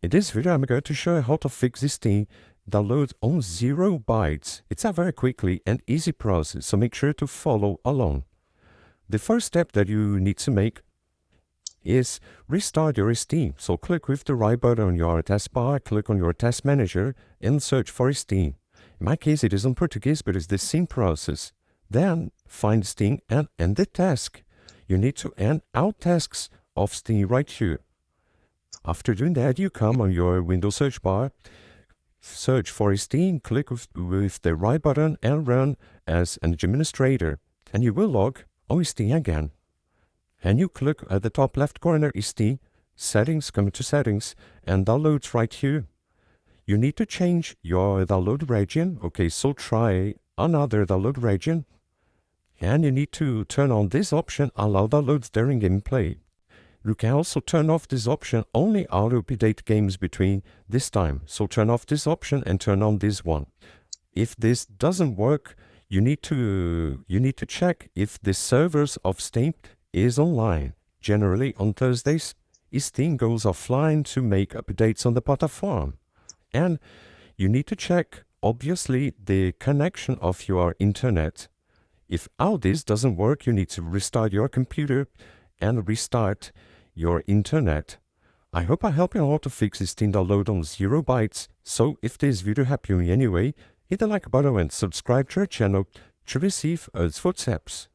In this video, I'm going to show you how to fix this thing download on 0 bytes. It's a very quickly and easy process, so make sure to follow along. The first step that you need to make is restart your Steam. So click with the right button on your taskbar, click on your task manager and search for Steam. In my case, it is in Portuguese, but it's the same process. Then find Steam and end the task. You need to end all tasks of Steam right here. After doing that, you come on your Windows search bar, search for Steam, click with the right button and run as an administrator. And you will log on Steam again. And you click at the top left corner Steam, settings, come to settings, and downloads right here. You need to change your download region. Okay, so try another download region. And you need to turn on this option, allow downloads during gameplay. You can also turn off this option, only auto-update games between this time. So turn off this option and turn on this one. If this doesn't work, you need to check if the servers of Steam is online. Generally on Thursdays, Steam goes offline to make updates on the platform. And you need to check, obviously, the connection of your internet. If all this doesn't work, you need to restart your computer and restart your internet. I hope I helped you out to fix this Steam download on 0 bytes. So if this video helped you in any way, hit the like button and subscribe to our channel to receive us footsteps.